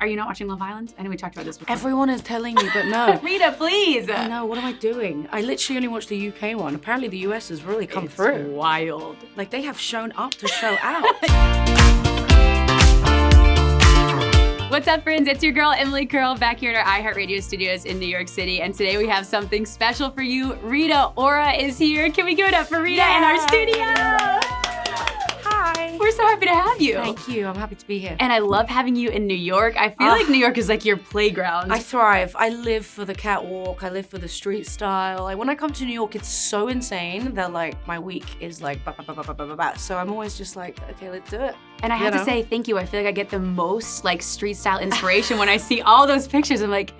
Are you not watching Love Island? I know we talked about this before. Everyone is telling me, but no. Rita, please. I know, what am I doing? I literally only watched the UK one. Apparently the US has really come through. Wild. Like, they have shown up to show out. What's up, friends? It's your girl, Emily Curl, back here at our iHeartRadio studios in New York City. And today we have something special for you. Rita Ora is here. Can we give it up for Rita in our studio? Hi. We're so happy to have you. Thank you. I'm happy to be here. And I love having you in New York. I feel like New York is like your playground. I thrive. I live for the catwalk. I live for the street style. Like, when I come to New York, it's so insane that like my week is like ba ba ba ba ba ba ba. So I'm always just like, okay, let's do it. And I have to say thank you. I feel like I get the most like street style inspiration when I see all those pictures. I'm like,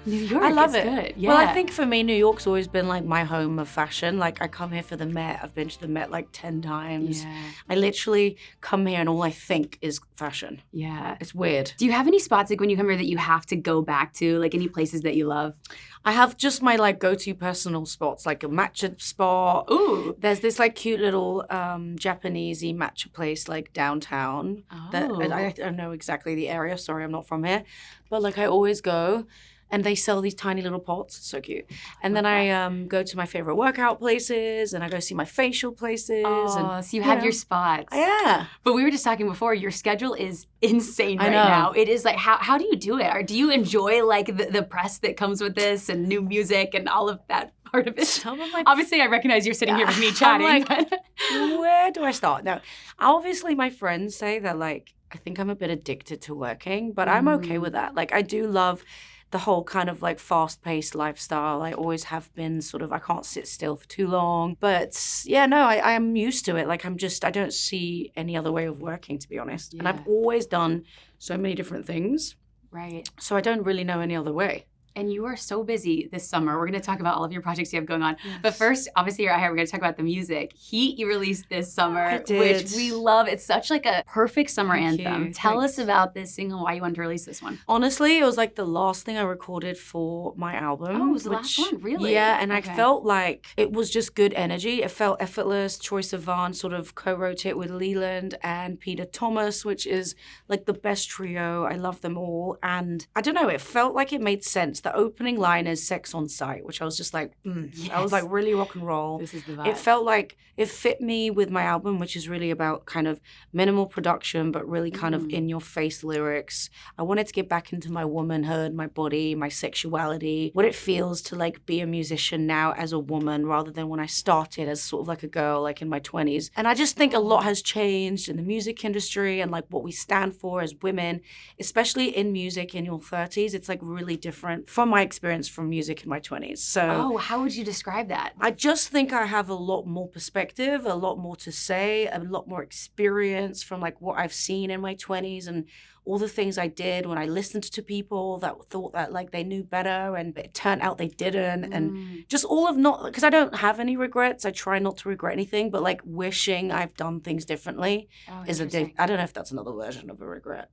New York, I love it. Good. Yeah. Well, I think for me, New York's always been like my home of fashion. Like, I come here for the Met. I've been to the Met like 10 times. Yeah. I literally come here and all I think is fashion. Yeah. It's weird. Do you have any spots like when you come here that you have to go back to? Like any places that you love? I have just my like go-to personal spots, like a matcha spot. Ooh. There's this like cute little Japanesey matcha place like downtown. That I don't know exactly the area. Sorry, I'm not from here. But like I always go. And they sell these tiny little pots. It's so cute. And then I go to my favorite workout places and I go see my facial places. Oh, and, so you have your spots. Yeah. But we were just talking before, your schedule is insane right know. now. It is like, how do you do it? Or do you enjoy like the press that comes with this and new music and all of that part of it? Some of my Obviously, I recognize you're sitting here with me chatting. I'm like, where do I start? No, obviously my friends say that like, I think I'm a bit addicted to working, but I'm okay with that. Like, I do love the whole kind of like fast-paced lifestyle. I always have been sort of, I can't sit still for too long. But yeah, no, I am used to it. Like, I don't see any other way of working, to be honest. Yeah. And I've always done so many different things. Right. So I don't really know any other way. And you are so busy this summer. We're going to talk about all of your projects you have going on. Yes. But first, obviously, you're out here. We're going to talk about the music. Heat you released this summer, I did. which we love. It's such like a perfect summer Thank anthem. you. Tell Thanks. us about this single, why you wanted to release this one. Honestly, it was like the last thing I recorded for my album. Oh, it was the last one? Really? Yeah, and Okay. I felt like it was just good energy. It felt effortless. Troye Sivan sort of co-wrote it with Leland and Peter Thomas, which is like the best trio. I love them all. And I don't know, it felt like it made sense. The opening line is sex on sight, which I was just like, I was like really rock and roll. This is the vibe. It felt like it fit me with my album, which is really about kind of minimal production, but really kind of in your face lyrics. I wanted to get back into my womanhood, my body, my sexuality, what it feels to like be a musician now as a woman rather than when I started as sort of like a girl, like in my 20s. And I just think a lot has changed in the music industry and like what we stand for as women, especially in music in your 30s. It's like really different from my experience from music in my 20s. So how would you describe that? I just think I have a lot more perspective, a lot more to say, a lot more experience from like what I've seen in my 20s and all the things I did when I listened to people that thought that like they knew better and it turned out they didn't. And just all of not, because I don't have any regrets. I try not to regret anything, but like wishing I've done things differently is I don't know if that's another version of a regret.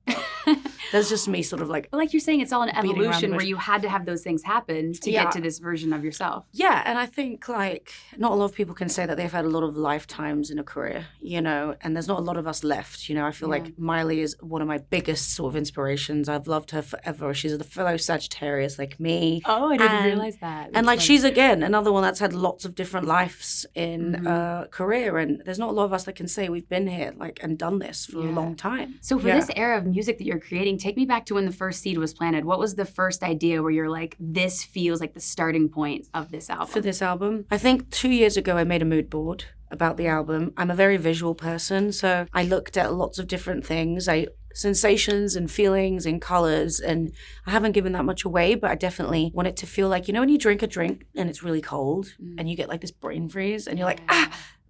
That's just me sort of like. But like you're saying, it's all an beating around the evolution bush. where you had to have those things happen to get to this version of yourself. Yeah, and I think like not a lot of people can say that they've had a lot of lifetimes in a career, you know, and there's not a lot of us left, you know. I feel like Miley is one of my biggest sort of inspirations. I've loved her forever. She's a fellow Sagittarius like me. Oh, I didn't realize that. And like she's again another one that's had lots of different lives in a career, and there's not a lot of us that can say we've been here like and done this for a long time. So for this era of music that you're creating, take me back to when the first seed was planted. What was the first idea where you're like, this feels like the starting point of this album? For this album, I think 2 years ago I made a mood board about the album. I'm a very visual person, so I looked at lots of different things. Sensations and feelings and colors, and I haven't given that much away, but I definitely want it to feel like, you know, when you drink a drink and it's really cold and you get like this brain freeze and you're like,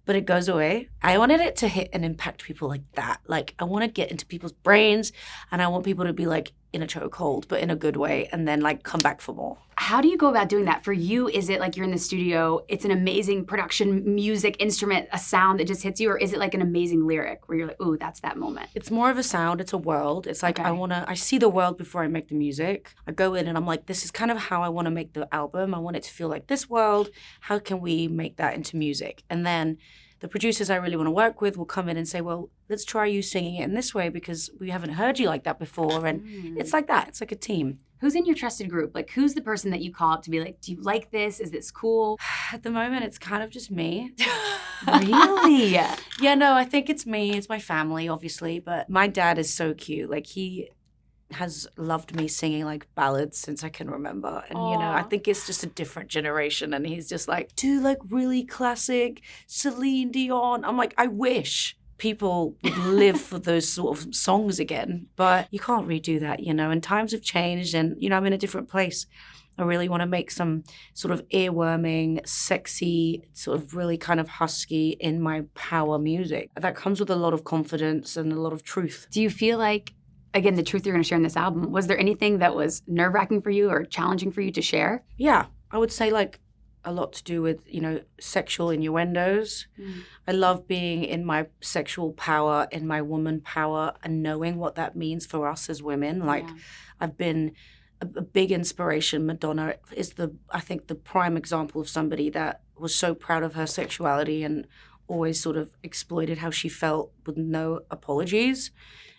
but it goes away. I wanted it to hit and impact people like that. Like, I want to get into people's brains and I want people to be like in a chokehold, but in a good way, and then like come back for more. How do you go about doing that? For you, is it like you're in the studio, it's an amazing production, music, instrument, a sound that just hits you, or is it like an amazing lyric where you're like, ooh, that's that moment? It's more of a sound, it's a world. It's like I see the world before I make the music. I go in and I'm like, this is kind of how I want to make the album. I want it to feel like this world. How can we make that into music? And then the producers I really want to work with will come in and say, well, let's try you singing it in this way because we haven't heard you like that before. And it's like that. It's like a team. Who's in your trusted group? Like, who's the person that you call up to be like, do you like this? Is this cool? At the moment, it's kind of just me. Really? Yeah, no, I think it's me. It's my family, obviously. But my dad is so cute. Like, he has loved me singing like ballads since I can remember. And, you know, I think it's just a different generation. And he's just like, do like really classic Celine Dion. I'm like, I wish people would live for those sort of songs again. But you can't redo that, you know, and times have changed and, you know, I'm in a different place. I really want to make some sort of earworming, sexy, sort of really kind of husky in my power music. That comes with a lot of confidence and a lot of truth. Do you feel like, again, the truth you're going to share in this album, was there anything that was nerve-wracking for you or challenging for you to share? Yeah, I would say like a lot to do with, you know, sexual innuendos. I love being in my sexual power, in my woman power, and knowing what that means for us as women. Like, I've been a big inspiration. Madonna is I think the prime example of somebody that was so proud of her sexuality and always sort of exploited how she felt with no apologies.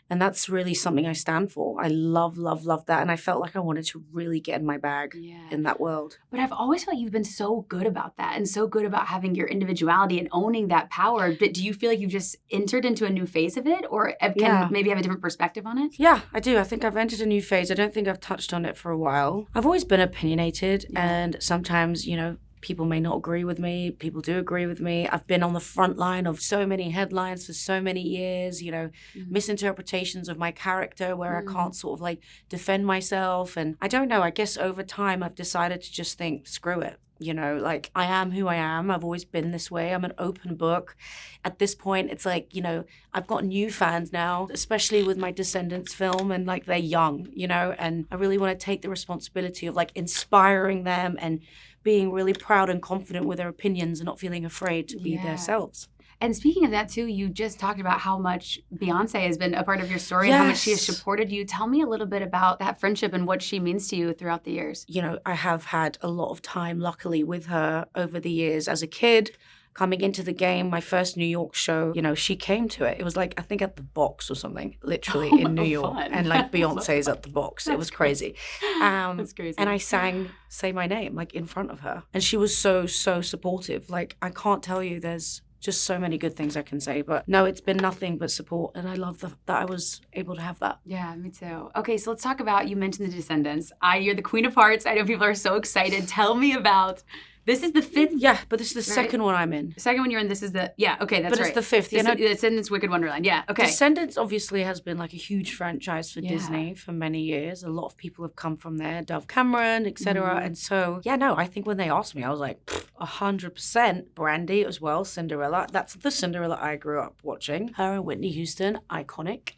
And that's really something I stand for. I love, love, love that. And I felt like I wanted to really get in my bag in that world. But I've always felt you've been so good about that and so good about having your individuality and owning that power. But do you feel like you've just entered into a new phase of it or can maybe have a different perspective on it? Yeah, I do. I think I've entered a new phase. I don't think I've touched on it for a while. I've always been opinionated and sometimes, you know, people may not agree with me. People do agree with me. I've been on the front line of so many headlines for so many years, you know, misinterpretations of my character where I can't sort of like defend myself. And I don't know, I guess over time I've decided to just think, screw it. You know, like I am who I am. I've always been this way. I'm an open book. At this point, it's like, you know, I've got new fans now, especially with my Descendants film and like they're young, you know, and I really want to take the responsibility of like inspiring them and being really proud and confident with their opinions and not feeling afraid to be themselves. And speaking of that too, you just talked about how much Beyonce has been a part of your story and how much she has supported you. Tell me a little bit about that friendship and what she means to you throughout the years. You know, I have had a lot of time, luckily, with her over the years. As a kid, coming into the game, my first New York show, you know, she came to it. It was like, I think at the Box or something, literally in New York. Fun. And like Beyonce's at the Box. It was crazy. That's crazy. And I sang Say My Name, like in front of her. And she was so, so supportive. Like, I can't tell you, there's just so many good things I can say. But no, it's been nothing but support. And I love that I was able to have that. Yeah, me too. Okay, so let's talk about, you mentioned The Descendants. You're the Queen of Hearts. I know people are so excited. Tell me about... This is the fifth? Yeah, but this is the second one I'm in. The second one you're in, this is the... Yeah, okay, that's right. But it's the fifth. Descendants Wicked Wonderland, yeah, okay. Descendants obviously has been like a huge franchise for Disney for many years. A lot of people have come from there, Dove Cameron, etc. And so, yeah, no, I think when they asked me, I was like, 100%. Brandy as well, Cinderella. That's the Cinderella I grew up watching. Her and Whitney Houston, iconic.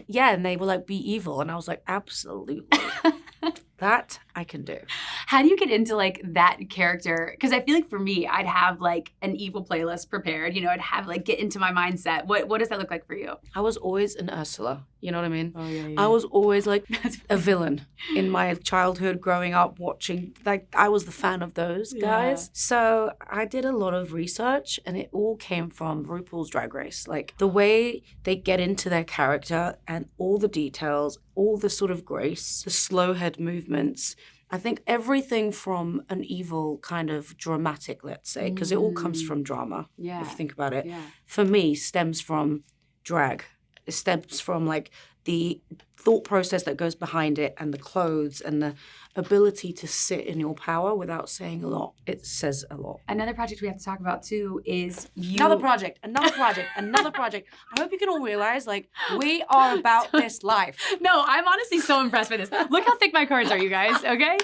Yeah, and they were like, be evil. And I was like, absolutely. That I can do. How do you get into like that character? Because I feel like for me, I'd have like an evil playlist prepared. You know, I'd have like get into my mindset. What does that look like for you? I was always an Ursula. You know what I mean? Oh, yeah. I was always like a villain in my childhood growing up watching. Like I was the fan of those guys. So I did a lot of research and it all came from RuPaul's Drag Race. Like the way they get into their character and all the details, all the sort of grace, the slow head movements. I think everything from an evil kind of dramatic, let's say, because it all comes from drama, if you think about it, for me stems from drag. It stems from like the thought process that goes behind it and the clothes and the ability to sit in your power without saying a lot. It says a lot. Another project we have to talk about too is you. Another project. I hope you can all realize, like, we are about this life. No, I'm honestly so impressed by this. Look how thick my cards are, you guys, okay?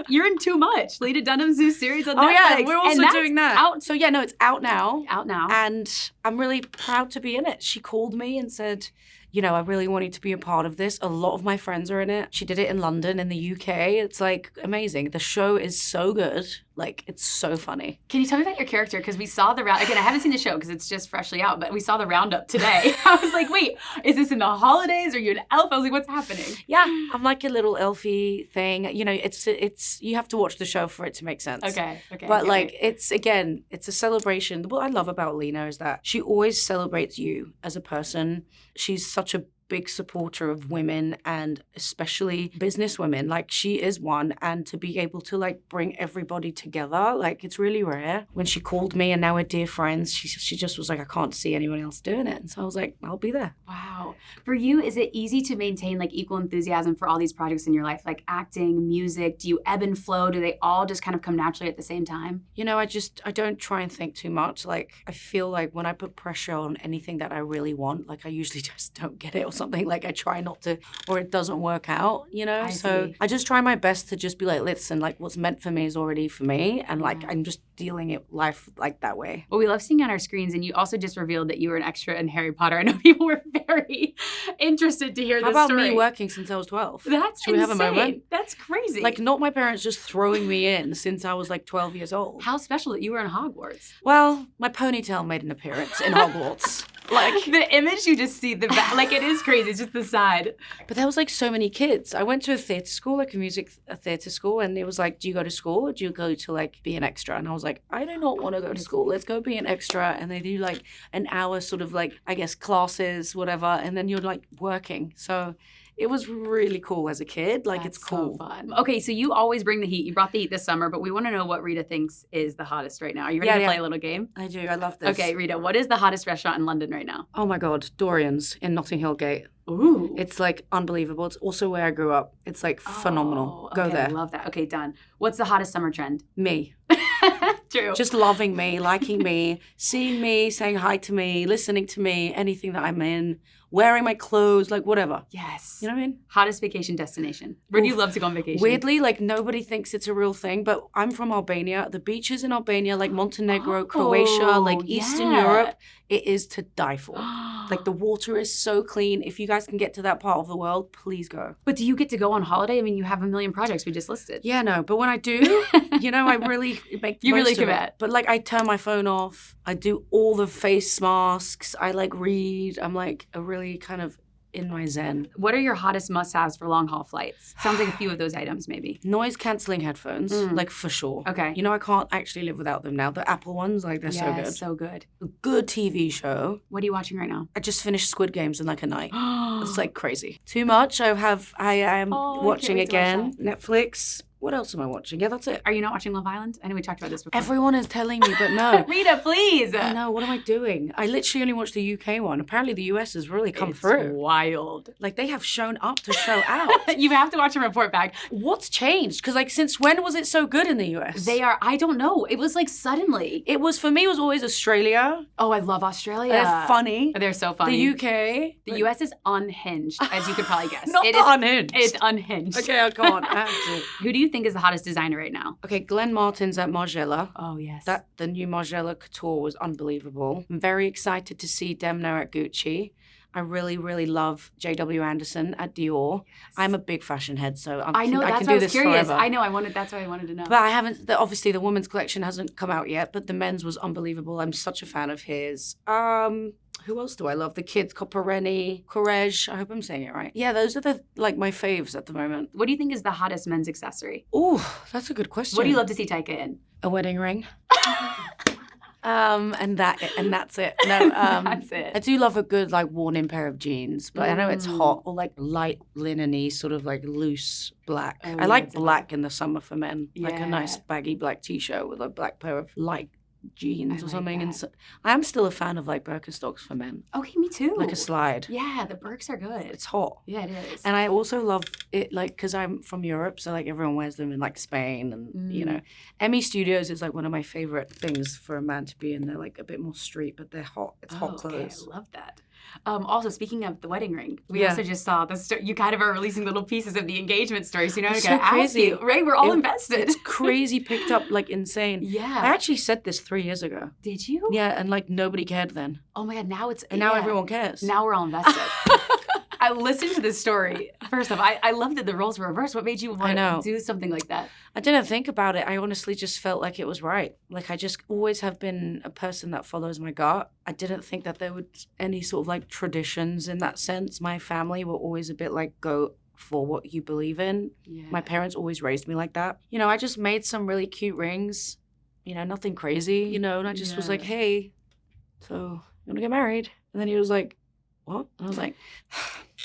You're in Too Much. Lena Dunham's new series on Netflix. Oh yeah, we're also doing that. Out. So yeah, no, it's out now. Out now. And I'm really proud to be in it. She called me and said, you know, I really want you to be a part of this. A lot of my friends are in it. She did it in London, in the UK. It's like amazing. The show is so good. Like, it's so funny. Can you tell me about your character? Because we saw the round. Again, I haven't seen the show because it's just freshly out, but we saw the roundup today. I was like, wait, is this in the holidays? Are you an elf? I was like, what's happening? Yeah, I'm like a little elfy thing. You know, it's you have to watch the show for it to make sense. Okay. But like, it's a celebration. What I love about Lena is that she always celebrates you as a person. She's such a big supporter of women and especially business women. Like, she is one, and to be able to like bring everybody together, like, it's really rare. When she called me and now we're dear friends, she just was like, I can't see anyone else doing it. And so I was like, I'll be there. Wow. For you, is it easy to maintain like equal enthusiasm for all these projects in your life, like acting, music? Do you ebb and flow? Do they all just kind of come naturally at the same time? You know, I don't try and think too much. Like, I feel like when I put pressure on anything that I really want, like, I usually just don't get it or something. Like, I try not to, or it doesn't work out, you know? I just try my best to just be like, listen, like, what's meant for me is already for me. And like, I'm just dealing it life like that way. Well, we love seeing on our screens, and you also just revealed that you were an extra in Harry Potter. I know people were very interested to hear this story. How about me working since I was 12? That's Should we have a moment? That's crazy. Like, not my parents just throwing me in since I was like 12 years old. How special that you were in Hogwarts. Well, my ponytail made an appearance in Hogwarts. Like, the image you just see, like, it is crazy. It's just the side. But there was like so many kids. I went to a theatre school, like a theatre school, and it was like, do you go to school or do you go to like be an extra? And I was like, I do not want to go to school. Let's go be an extra. And they do like an hour sort of like, I guess, classes, whatever. And then you're like working. So it was really cool as a kid. Like, That's it's cool. So fun. Okay, so you always bring the heat. You brought the heat this summer, but we want to know what Rita thinks is the hottest right now. Are you ready to play a little game? I do. I love this. Okay, Rita, what is the hottest restaurant in London right now? Oh my God, Dorian's in Notting Hill Gate. Ooh. It's like unbelievable. It's also where I grew up. It's like phenomenal. Go there. I love that. Okay, done. What's the hottest summer trend? Me. True. Just loving me, liking me, seeing me, saying hi to me, listening to me, anything that I'm in, wearing my clothes, like whatever. Yes. You know what I mean? Hottest vacation destination. Where do you love to go on vacation? Weirdly, like, nobody thinks it's a real thing, but I'm from Albania. The beaches in Albania, like Montenegro, Croatia, like Eastern Europe, it is to die for. Like, the water is so clean. If you guys can get to that part of the world, please go. But do you get to go on holiday? I mean, you have a million projects we just listed. Yeah, no, but when I do, you know, I really make the most of it. But like, I turn my phone off. I do all the face masks. I like read. I'm like a really kind of in my zen. What are your hottest must-haves for long-haul flights? Sounds like a few of those items, maybe. Noise-canceling headphones, like, for sure. Okay. You know, I can't actually live without them now. The Apple ones, like, they're so good. So good. A good TV show. What are you watching right now? I just finished Squid Games in like a night. It's like crazy. Too much. I am watching again. Netflix. What else am I watching? Yeah, that's it. Are you not watching Love Island? I know we talked about this before. Everyone is telling me, but no. Rita, please. I know. What am I doing? I literally only watched the UK one. Apparently the US has really come through. Wild. Like, they have shown up to show out. You have to watch a report back. What's changed? Because like, since when was it so good in the US? I don't know. It was like suddenly. It was, for me, it was always Australia. Oh, I love Australia. They're funny. They're so funny. The UK. The US is unhinged, as you could probably guess. Unhinged. It's unhinged. Okay, I can't. I have to. Who do you think is the hottest designer right now? Okay, Glenn Martin's at Margiela. Oh, yes. The new Margiela Couture was unbelievable. I'm very excited to see Demna at Gucci. I really, really love J.W. Anderson at Dior. Yes. I'm a big fashion head, so I can do this forever. I know. That's what I wanted to know. But I haven't. Obviously, the women's collection hasn't come out yet, but the men's was unbelievable. I'm such a fan of his. Who else do I love? The kids, Copareni, Courage. I hope I'm saying it right. Yeah, those are my faves at the moment. What do you think is the hottest men's accessory? Oh, that's a good question. What do you love to see Taika in? A wedding ring. And that's it. No, that's it. I do love a good like worn-in pair of jeans, but I know it's hot, or like light linen-y, sort of like loose black. I like black in the summer for men, like a nice baggy black t-shirt with a black pair of light jeans or something. And so, I am still a fan of like Birkenstocks for men. Okay, me too. Like a slide. Yeah, the Birks are good. It's hot. Yeah, it is. And I also love it, like, because I'm from Europe, so like everyone wears them in like Spain, and you know, Emmy Studios is like one of my favorite things for a man to be in. They're like a bit more street, but they're hot. It's hot clothes. I love that. Also, speaking of the wedding ring, we also just saw you kind of are releasing little pieces of the engagement story. So, you know, I'm going to ask you, right? We're all invested. It's crazy, picked up like insane. Yeah. I actually said this 3 years ago. Did you? Yeah, and like nobody cared then. Oh my God, now it's... And now everyone cares. Now we're all invested. I listened to this story. First off, I love that the roles were reversed. What made you want to do something like that? I didn't think about it. I honestly just felt like it was right. Like, I just always have been a person that follows my gut. I didn't think that there would any sort of like traditions in that sense. My family were always a bit like, go for what you believe in. Yeah. My parents always raised me like that. You know, I just made some really cute rings, you know, nothing crazy, you know, and I just was like, hey, so you want to get married? And then he was like, what? And I was like,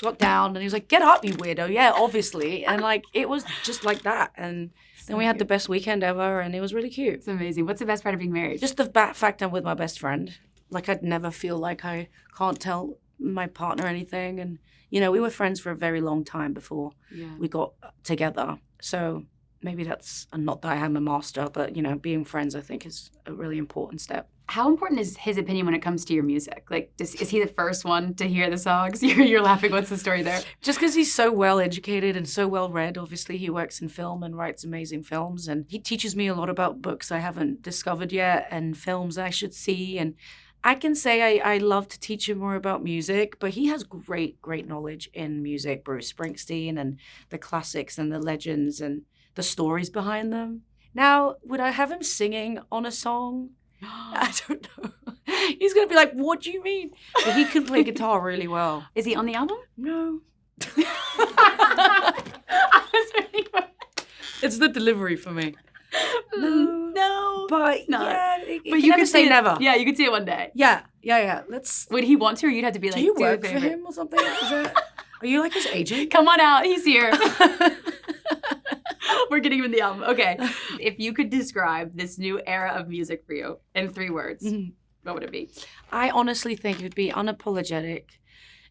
got down, and he was like, get up, you weirdo. Yeah, obviously. And like, it was just like that. And then we had the best weekend ever, and it was really cute. It's amazing. What's the best part of being married? Just the fact I'm with my best friend. Like, I'd never feel like I can't tell my partner anything. And, you know, we were friends for a very long time before we got together. So maybe that's, not that I am a master, but, you know, being friends, I think, is a really important step. How important is his opinion when it comes to your music? Like, is he the first one to hear the songs? You're laughing. What's the story there? Just because he's so well educated and so well read. Obviously, he works in film and writes amazing films. And he teaches me a lot about books I haven't discovered yet and films I should see. And I can say I love to teach him more about music, but he has great knowledge in music. Bruce Springsteen and the classics and the legends and the stories behind them. Now, would I have him singing on a song? I don't know. He's going to be like, what do you mean? But he can play guitar really well. Is he on the album? No. I was really It's the delivery for me. No. But not. yeah, But you could say it, never. Yeah, you could see it one day. Yeah. Let's. Would he want to, or you'd have to be like, Do you work a for favor. him or something? Are you like his agent? Come on out, he's here. We're getting him in the album. Okay. If you could describe this new era of music for you in 3 words, what would it be? I honestly think it would be unapologetic.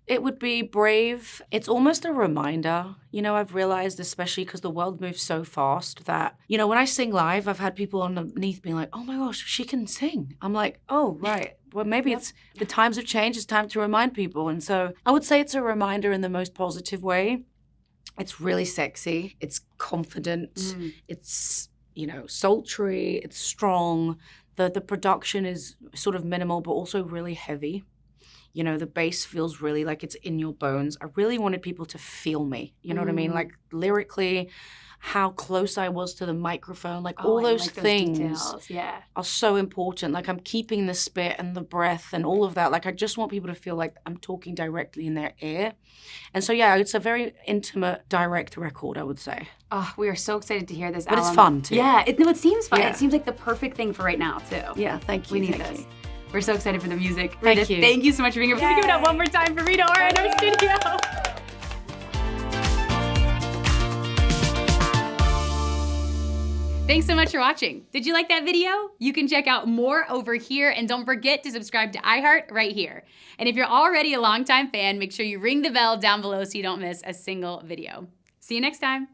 It would be brave. It's almost a reminder. You know, I've realized, especially because the world moves so fast, that, you know, when I sing live, I've had people underneath being like, oh my gosh, she can sing. I'm like, oh, right. Well, maybe it's the times have changed. It's time to remind people. And so I would say it's a reminder in the most positive way. It's really sexy. It's confident. It's, you know, sultry. It's strong. The production is sort of minimal, but also really heavy. You know, the bass feels really like it's in your bones. I really wanted people to feel me. You know what I mean? Like, lyrically, how close I was to the microphone. Like, all those things details. are so important. Like, I'm keeping the spit and the breath and all of that. Like, I just want people to feel like I'm talking directly in their ear. And so, yeah, it's a very intimate, direct record, I would say. Oh, we are so excited to hear this But album. it's fun, too. Yeah, it seems fun. Yeah. It seems like the perfect thing for right now, too. Yeah, thank you. We need Thank this. you. We're so excited for the music. Thank Rita, you. Thank you so much for being here. Can we give it up one more time for Rita Ora in our studio? Thanks so much for watching. Did you like that video? You can check out more over here, and don't forget to subscribe to iHeart right here. And if you're already a longtime fan, make sure you ring the bell down below so you don't miss a single video. See you next time.